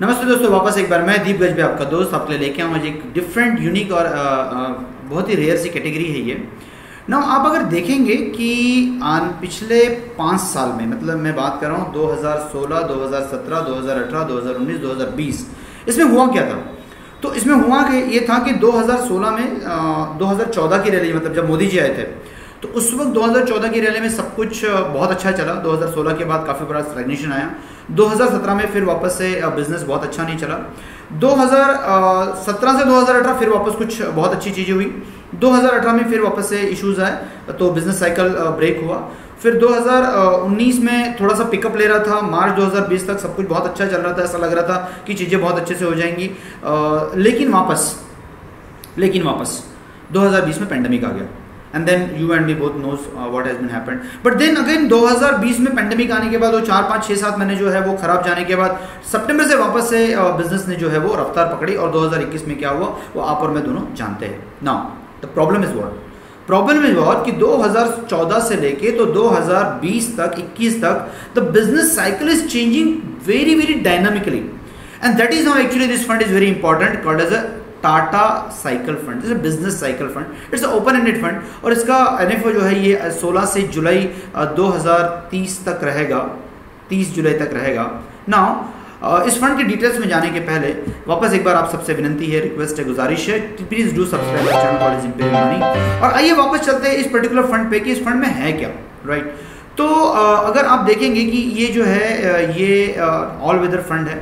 नमस्ते दोस्तों, वापस एक बार मैं दीप गजबे आपका दोस्त आपके लिए लेके आऊँ आज एक डिफरेंट यूनिक और बहुत ही रेयर सी कैटेगरी है ये ना। आप अगर देखेंगे कि पिछले 5 साल में, मतलब मैं बात कर रहा हूँ 2016, 2017, 2018, 2019, 2020, इसमें हुआ क्या था। तो इसमें हुआ कि ये था कि 2016 में 2014 की रैली, मतलब जब मोदी जी आए थे तो उस वक्त 2014 की रैली में सब कुछ बहुत अच्छा चला। 2016 के बाद काफ़ी बड़ा स्टैग्नेशन आया। 2017 में फिर वापस से बिजनेस बहुत अच्छा नहीं चला। 2017 से 2018 फिर वापस कुछ बहुत अच्छी चीज़ें हुई। 2018 में फिर वापस से इश्यूज आए तो बिजनेस साइकिल ब्रेक हुआ। फिर 2019 में थोड़ा सा पिकअप ले रहा था। मार्च 2020 तक सब कुछ बहुत अच्छा चल रहा था, ऐसा लग रहा था कि चीज़ें बहुत अच्छे से हो जाएंगी। लेकिन वापस 2020 में पेंडेमिक आ गया। And then you and me both knows what has been happened. But then again 2020 में पेंडेमिक आने के बाद वो 4, 5, 6, 7 महीने जो है वो खराब जाने के बाद सितंबर से वापस से बिजनेस ने जो है वो रफ्तार पकड़ी। और 2021 में क्या हुआ वो आप और मैं दोनों जानते हैं। Now the problem is what कि 2014 से लेके तो 2020 तक 21 तक the business cycle is changing very very dynamically, and that is how actually this fund is very important, called as a Tata cycle fund. It's a business cycle fund, it's open ended fund. और इसका NFO जो है ये 16 से जुलाई 2030 तक रहेगा, 30 जुलाई तक रहेगा। नाउ इस फंड की डिटेल्स में जाने के पहले वापस एक बार आप सबसे विनंती है, रिक्वेस्ट है, गुजारिश है, please do subscribe my channel college imperial money. और आइए वापस चलते हैं इस पर्टिकुलर फंड पे कि इस फंड में है क्या, राइट। तो अगर आप देखेंगे कि ये जो है ये ऑल वेदर फंड है,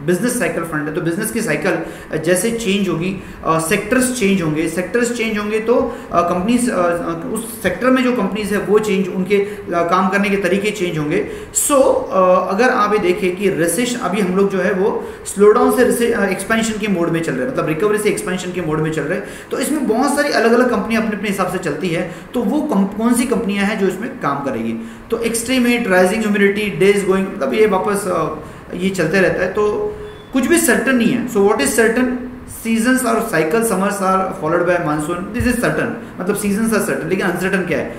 बिजनेस साइकिल फंड है। तो बिजनेस की साइकिल जैसे चेंज होगी, सेक्टर्स चेंज होंगे तो कंपनीज उस सेक्टर में जो कंपनीज है वो चेंज, उनके काम करने के तरीके चेंज होंगे। सो अगर आप ये देखें कि रिसेशन, अभी हम लोग जो है वो स्लो डाउन से एक्सपेंशन के मोड में चल रहे हैं, मतलब रिकवरी से एक्सपेंशन के मोड में चल रहे हैं। तो इसमें बहुत सारी अलग अलग कंपनियां अपने अपने हिसाब से चलती है। तो वो कौन सी कंपनियां हैं जो इसमें काम करेगी। तो extreme heat, rising humidity, days going, मतलब ये वापस ये चलते रहता है। तो कुछ भी सर्टन नहीं है। So what is certain? Seasons और cycle, summers are followed by monsoon, this is certain, मतलब सीजन्स आर सर्टन। लेकिन अनसर्टन क्या है?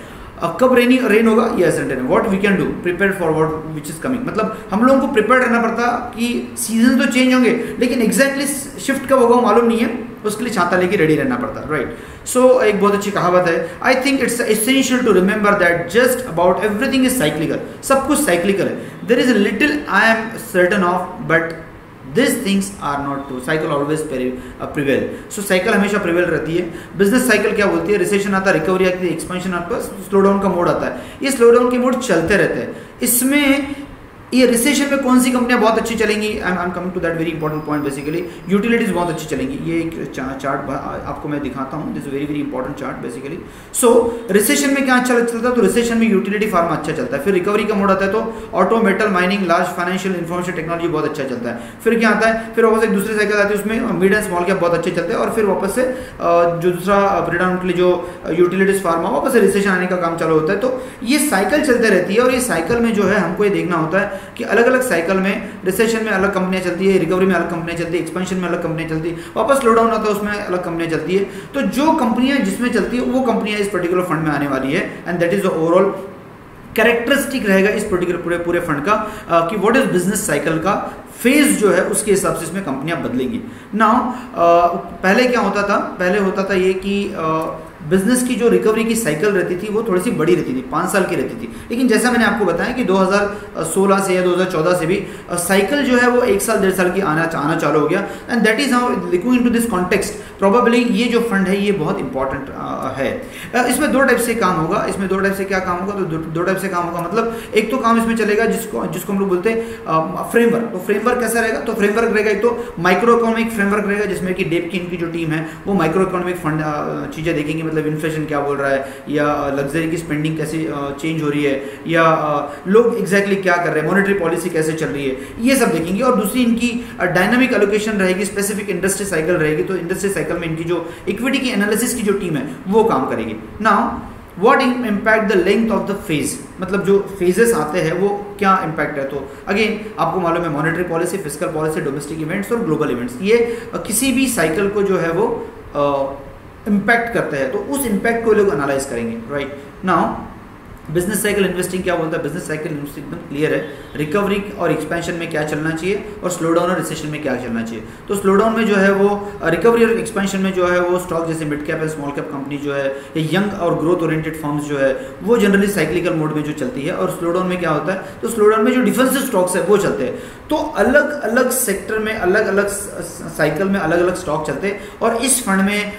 कब रेन होगा ये अनसर्टन है। What we can do? Prepare for what which is coming, मतलब हम लोगों को प्रिपेयर रहना पड़ता कि सीजन तो चेंज होंगे लेकिन एग्जैक्टली शिफ्ट कब होगा मालूम नहीं है, उसके लिए छाता लेके रेडी रहना पड़ता, राइट। सो एक बहुत अच्छी कहावत है, I think it's essential to remember that just about everything is cyclical. सब कुछ साइक्लिकल है। There is a little I am certain of, but These things are not true. Cycle always prevail. So cycle हमेशा prevail रहती है। Business cycle क्या बोलती है? Recession आता है, रिकवरी आती है, एक्सपेंशन आता है, स्लो डाउन का मोड आता है। ये स्लो डाउन के मोड चलते रहते हैं। इसमें ये रिसेशन में कौन सी कंपनियां बहुत अच्छी चलेंगी? I am coming to that very important point. Basically utilities बहुत अच्छी चलेंगी। ये एक चार्ट आपको मैं दिखाता हूँ, this very very important chart basically. So recession में क्या अच्छा चलता है? तो रिसेशन में यूटिलिटी फार्मा अच्छा चलता है। फिर रिकवरी का मोड आता है तो auto, metal, mining, large financial information technology बहुत अच्छा चलता है। फिर क्या आता है? फिर वापस एक दूसरी साइकिल आती है, उसमें मिड एंड स्मॉल कैप बहुत अच्छे चलते हैं। और फिर वापस से जो दूसरा प्रेडोमिनेंटली जो यूटिलिटीज फार्मा, वापस से रिसेशन आने का काम चालू होता है। तो ये साइकिल चलते रहती है। और ये साइकिल में जो है हमको ये देखना होता है कि अलग अलग साइकिल में, रिसेशन में अलग कंपनियां चलती है, रिकवरी में अलग कंपनियां चलती है, एक्सपेंशन में अलग कंपनियां चलती है, वापस स्लो डाउन आता है उसमें अलग कंपनियां चलती है। तो जो कंपनियां जिसमें चलती है वो कंपनियां इस पर्टिकुलर फंड में आने वाली है। And that is the overall characteristic रहेगा इस पर्टिकुलर पूरे फंड का कि व्हाट इज बिजनेस साइकिल का फेज जो है उसके हिसाब से इसमें कंपनियां बदलेंगी। नाउ पहले क्या होता था? पहले होता था ये कि बिजनेस की जो रिकवरी की साइकिल रहती थी वो थोड़ी सी बड़ी रहती थी, 5 साल की रहती थी। लेकिन जैसा मैंने आपको बताया कि 2016 से या 2014 से भी साइकिल जो है वो 1 साल 1.5 साल की आना चालू हो गया। And that is how looking into this context probably ये जो फंड है ये बहुत इंपॉर्टेंट है। इसमें 2 टाइप से काम होगा। इसमें 2 टाइप से क्या काम होगा? तो 2 टाइप से काम होगा, मतलब एक तो काम इसमें चलेगा जिसको हम लोग बोलते हैं फ्रेमवर्क। तो फ्रेमवर्क कैसा रहेगा? तो फ्रेमवर्क रहेगा एक तो माइक्रो इकोनॉमिक फ्रेमवर्क रहेगा, जिसमें कि डेपकिन की जो टीम है वो माइक्रो इकोनॉमिक फंड चीज़ें देखेंगे, मतलब इन्फ्लेशन क्या बोल रहा है, या लग्जरी की स्पेंडिंग कैसे चेंज हो रही है, या लोग एग्जैक्टली क्या कर रहे हैं, मॉनेटरी पॉलिसी कैसे चल रही है, ये सब देखेंगे। और दूसरी इनकी डायनामिक एलोकेशन रहेगी, स्पेसिफिक इंडस्ट्री साइकिल रहेगी। तो इंडस्ट्री साइकिल में इनकी जो इक्विटी की एनालिसिस की जो टीम है वो काम करेगी। Now what impact the length of the phase, मतलब जो फेजेस आते हैं वो क्या इम्पैक्ट है? तो अगेन आपको मालूम है monetary policy, fiscal policy, domestic events और ग्लोबल इवेंट्स, ये किसी भी साइकिल को जो है वो इम्पैक्ट करते हैं। तो उस इम्पैक्ट को लोग एनालाइज करेंगे, right. Now business cycle investing क्या बोलता है? बिजनेस साइकिल इन्वेस्टिंग एकदम क्लियर है, रिकवरी और एक्सपेंशन में क्या चलना चाहिए और स्लो डाउन और रिसेशन में क्या चलना चाहिए। तो स्लो डाउन में जो है वो रिकवरी और एक्सपेंशन में जो है वो स्टॉक जैसे mid cap and small cap company जो है, ये यंग और ग्रोथ ओरिएंटेड फर्म्स जो है वो जनरली साइक्लिकल मोड में जो चलती है। और स्लो डाउन में क्या होता है? तो स्लो डाउन में जो डिफेंसिव स्टॉक्स है वो चलते हैं। तो अलग अलग सेक्टर में अलग अलग साइकिल में अलग अलग स्टॉक चलते हैं, और इस फंड में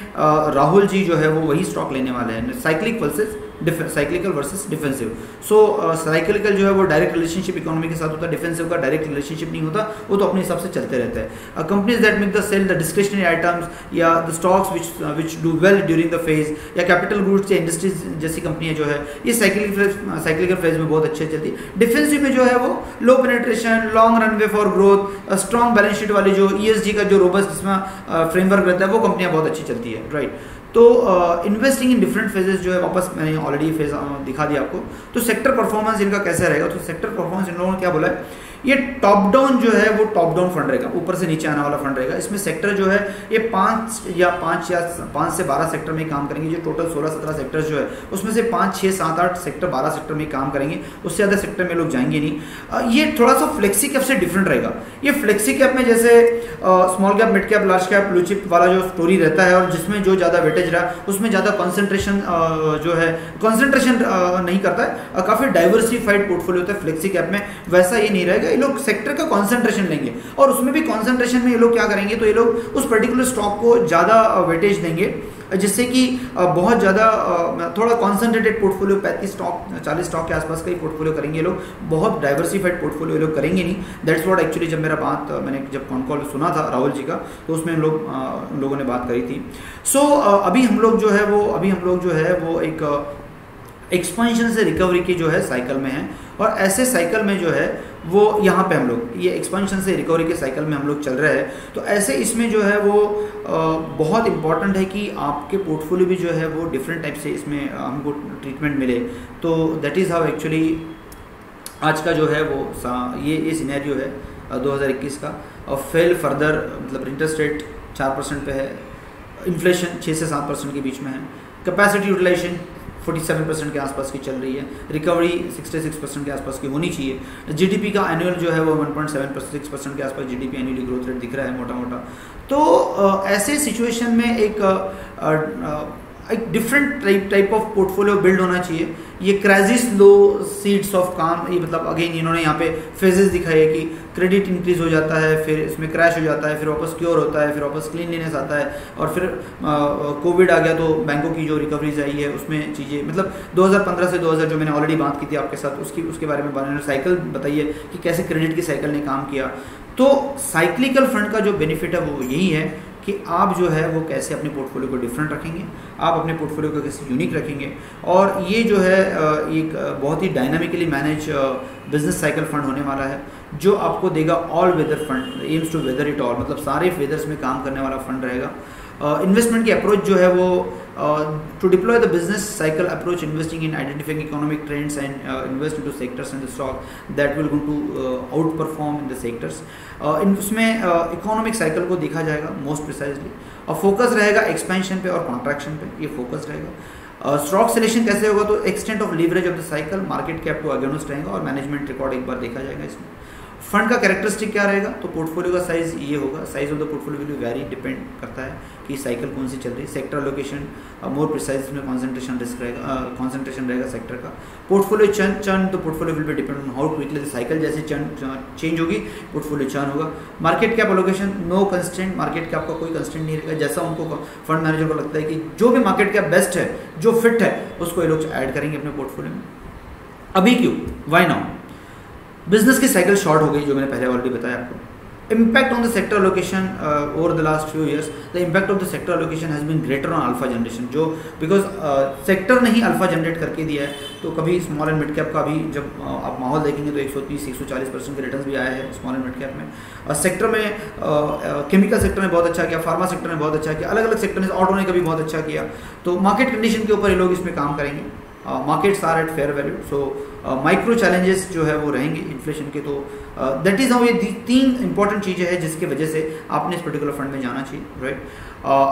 राहुल जी जो है वो वही स्टॉक लेने वाले हैं, साइक्लिकल वर्सेस डिफेंसिव। सो साइक्लिकल जो है वो डायरेक्ट रिलेशनशिप इकोनॉमी के साथ होता है, डिफेंसिव का डायरेक्ट रिलेशनशिप नहीं होता, वो तो अपने हिसाब से चलते रहते हैं। Companies that make the sell the discretionary items या the stocks which do well during the phase, या कैपिटल गुड्स या इंडस्ट्रीज जैसी कंपनियां जो है ये साइक्लिकल फेज में बहुत अच्छे चलती है। डिफेंसिव में जो है वो लो penetration, long runway for growth, strong balance sheet वाली जो ESG का जो रोबस्ट जिसमें फ्रेमवर्क रहता है वो कंपनियां बहुत अच्छी चलती है, राइट। तो इन्वेस्टिंग इन डिफरेंट फेजेस जो है, वापस मैंने ऑलरेडी फेज दिखा दिया आपको। तो सेक्टर परफॉर्मेंस इनका कैसे रहेगा? तो सेक्टर परफॉर्मेंस इन लोगों ने क्या बोला है, ये टॉप डाउन जो है वो टॉप डाउन फंड रहेगा, ऊपर से नीचे आने वाला फंड रहेगा। इसमें सेक्टर जो है ये 5 से 12 सेक्टर में काम करेंगे। जो टोटल 16-17 सेक्टर्स जो है उसमें से 5, 6, 7, 8 सेक्टर 12 सेक्टर में काम करेंगे, उससे ज़्यादा सेक्टर में लोग जाएंगे नहीं। ये थोड़ा सा फ्लेक्सी कैप से डिफरेंट रहेगा। ये फ्लेक्सी कैप में जैसे small cap, mid cap, large cap, blue chip वाला जो स्टोरी रहता है, और जिसमें जो ज़्यादा वेटेज रहा उसमें ज़्यादा कॉन्सेंट्रेशन जो है कॉन्सेंट्रेशन नहीं करता है, काफ़ी डाइवर्सिफाइड पोर्टफोलियो होता है फ्लेक्सी कैप में। वैसा ये नहीं रहेगा, ये लोग सेक्टर का कॉन्सेंट्रेशन लेंगे, और उसमें भी कॉन्सेंट्रेशन में ये लोग क्या करेंगे, तो ये लोग उस पर्टिकुलर स्टॉक को ज़्यादा वेटेज देंगे, जिससे कि बहुत ज़्यादा थोड़ा कॉन्सेंट्रेटेड पोर्टफोलियो 35 स्टॉक 40 स्टॉक के आसपास का ही पोर्टफोलियो करेंगे लोग, बहुत डाइवर्सिफाइड पोर्टफोलियो लोग करेंगे नहीं। दैट्स व्हाट एक्चुअली जब मेरा बात मैंने जब कॉन कॉल सुना था राहुल जी का, तो उसमें उन लोगों ने बात करी थी। सो अभी हम लोग जो है वो एक एक्सपेंशन से रिकवरी की जो है साइकिल में है, और ऐसे साइकिल में जो है वो यहाँ पे हम लोग ये एक्सपेंशन से रिकवरी के साइकिल में हम लोग चल रहे हैं। तो ऐसे इसमें जो है वो बहुत इंपॉर्टेंट है कि आपके पोर्टफोलियो भी जो है वो डिफरेंट टाइप से इसमें हमको ट्रीटमेंट मिले। तो दैट इज़ हाउ एक्चुअली आज का जो है वो ये सिनेरियो है 2021 का। और फेल फर्दर मतलब इंटरेस्ट रेट 4% पे है, इन्फ्लेशन 6 से 7% के बीच में है, कैपेसिटी यूटिलाइजेशन 47% के आसपास की चल रही है, रिकवरी 66% के आसपास की होनी चाहिए। जीडीपी का एनुअल जो है वो 1.76% के आसपास जीडीपी एनुअली ग्रोथ रेट दिख रहा है मोटा मोटा। तो ऐसे सिचुएशन में एक different type of portfolio build होना चाहिए। ये क्राइसिस लो सीड्स ऑफ काम, ये मतलब अगेन इन्होंने यहाँ पे फेजेस दिखाई है कि क्रेडिट इंक्रीज हो जाता है, फिर इसमें क्रैश हो जाता है, फिर वापस क्योर होता है, फिर वापस क्लीनलीनेस आता है, और फिर कोविड आ गया तो बैंकों की जो रिकवरीज आई है उसमें चीज़ें मतलब 2015 से 2000 जो मैंने ऑलरेडी बात की थी आपके साथ उसके बारे में साइकिल बताइए कि कैसे क्रेडिट की साइकिल ने काम किया। तो साइक्लिकल फंड का जो बेनिफिट है वो यही है कि आप जो है वो कैसे अपने पोर्टफोलियो को डिफरेंट रखेंगे, आप अपने पोर्टफोलियो को कैसे यूनिक रखेंगे। और ये जो है एक बहुत ही dynamically manage business cycle fund होने वाला है, जो आपको देगा all weather fund, aims to weather it all, मतलब सारे वेदर्स में काम करने वाला फंड रहेगा। इन्वेस्टमेंट की अप्रोच जो है वो to deploy the business cycle approach, investing in identifying economic trends and invest into sectors and the stock that will go to outperform in the sectors. उसमें इकोनॉमिक साइकिल को देखा जाएगा most precisely, और focus रहेगा expansion पे और contraction पे, ये फोकस रहेगा। स्टॉक सिलेक्शन कैसे होगा, तो extent of leverage of the cycle, market cap to against रहेगा, और मैनेजमेंट रिकॉर्ड एक बार देखा जाएगा इसमें। फंड का कैरेक्टरिस्टिक क्या रहेगा, तो पोर्टफोलियो का साइज ये होगा, size of the portfolio will very depend करता है कि साइकिल कौन सी चल रही है। सेक्टर लोकेशन मोर प्रिसाइज में कॉन्सेंट्रेशन रिस्क रहेगा, कॉन्सेंट्रेशन रहेगा सेक्टर का। पोर्टफोलियो चर्न, तो portfolio will be depend on how quickly the cycle जैसे चेंज होगी पोर्टफोलियो चर्न होगा। Market cap allocation no constant, market cap का कोई कंस्टेंट नहीं रहेगा, जैसा उनको फंड मैनेजर को लगता है कि जो भी मार्केट कैप बेस्ट है, जो फिट है, उसको ये लोग ऐड करेंगे अपने पोर्टफोलियो में। अभी क्यों, वाई नाउ? बिजनेस की साइकिल शॉर्ट हो गई, जो मैंने पहले ऑलरेडी बताया आपको। Impact on the sector allocation over the last few years, the impact of the sector allocation has been greater on alpha generation, जो because सेक्टर ने ही अल्फा जनरेट करके दिया है। तो कभी स्मॉल एंड मिड कैप का भी जब आप माहौल देखेंगे तो 130-140% के रिटर्न्स भी आए हैं स्मॉल एंड मिड कैप में। सेक्टर में केमिकल सेक्टर ने बहुत अच्छा किया, फार्मा सेक्टर ने बहुत अच्छा किया, अलग अलग सेक्टर ने, ऑटो ने कभी बहुत अच्छा किया। तो मार्केट कंडीशन के ऊपर ये लोग इसमें काम करेंगे। Markets are at fair value, so micro challenges जो है वो रहेंगे इन्फ्लेशन के। तो दैट इज हाउ ये 3 इंपॉर्टेंट चीज़ें हैं जिसकी वजह से आपने इस पर्टिकुलर फंड में जाना चाहिए, राइट।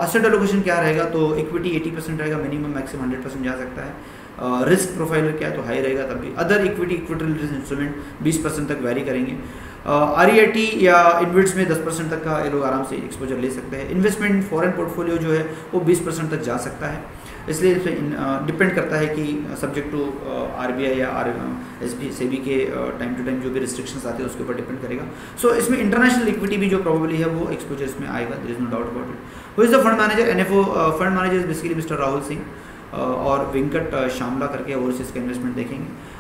एसेट एलोकेशन क्या रहेगा, तो इक्विटी 80% रहेगा, मिनिमम मैक्सिमम 100% जा सकता है। रिस्क प्रोफाइल क्या है तो हाई रहेगा, तब भी अदर इक्विटी रिलेटेड इंस्ट्रूमेंट 20% तक वैरी करेंगे। REIT या इन्वेट्स में 10% तक का ये लोग आराम से एक्सपोजर ले सकते हैं। इन्वेस्टमेंट फॉरेन पोर्टफोलियो जो है वो 20% तक जा सकता है, इसलिए डिपेंड करता है कि सब्जेक्ट टू RBI या SEBI के टाइम टू टाइम जो भी रिस्ट्रिक्शंस आते हैं उसके ऊपर डिपेंड करेगा। सो इसमें इंटरनेशनल इक्विटी भी जो प्रोबेबली है वो एक्सपोजर इसमें आएगा, there is no doubt about it. Who is the fund manager? NFO fund manager is basically mister Rahul Singh और वेंकट शामला करके ओवरसीज का इन्वेस्टमेंट देखेंगे।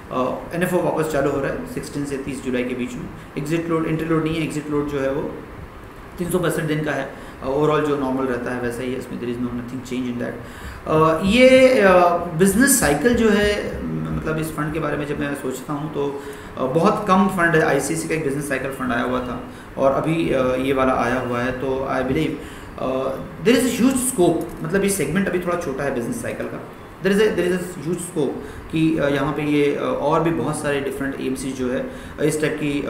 NFO वापस चालू हो रहा है 16 से 30 जुलाई के बीच में। एग्जिट लोड, एंट्री लोड नहीं है, एग्जिट लोड जो है वो 365 दिन का है। ओवरऑल जो नॉर्मल रहता है वैसा ही है, इसमें there is no nothing change in that. ये बिजनेस साइकिल जो है, मतलब इस फंड के बारे में जब मैं सोचता हूँ तो बहुत कम फंड है। ICICI का एक बिजनेस साइकिल फंड आया हुआ था और अभी ये वाला आया हुआ है, तो I believe there is huge scope. मतलब ये सेगमेंट अभी थोड़ा छोटा है बिजनेस साइकिल का, there is a huge scope कि यहाँ पे ये और भी बहुत सारे डिफरेंट AMC जो है इस टाइप की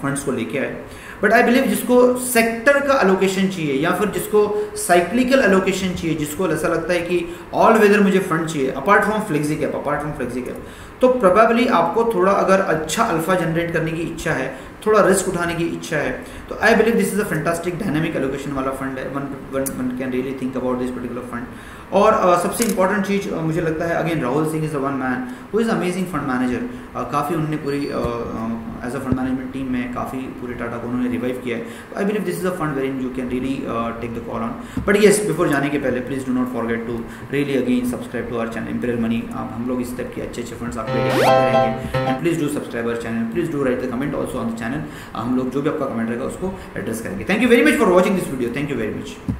फंड्स को लेके आए। बट आई बिलीव जिसको सेक्टर का अलोकेशन चाहिए या फिर जिसको साइक्लिकल अलोकेशन चाहिए, जिसको ऐसा लगता है कि ऑल वेदर मुझे फंड चाहिए अपार्ट फ्रॉम फ्लेक्सी कैप, तो प्रोबेबली आपको थोड़ा अगर अच्छा अल्फा जनरेट करने की इच्छा है, थोड़ा रिस्क उठाने की इच्छा है, तो I believe this is a fantastic dynamic allocation वाला फंड है। One can really think about this particular fund. और सबसे इंपॉर्टेंट चीज़ मुझे लगता है, again Rahul Singh is a one man who is amazing fund manager. काफ़ी उन्होंने पूरी as a fund management team में काफ़ी पूरे टाटा को उन्होंने रिवाइव किया है। I believe this is a fund wearing you can really take the call on. But yes, before जाने के पहले please do not forget to really again subscribe to our channel Imperial Money. हम लोग इस type के अच्छे funds आपको रहेंगे, and please do subscribe our channel, please do write the comment also on the channel. हम लोग जो भी आपका कमेंट रहेगा उसको एड्रेस करेंगे। Thank you very much for watching this video, thank you very much.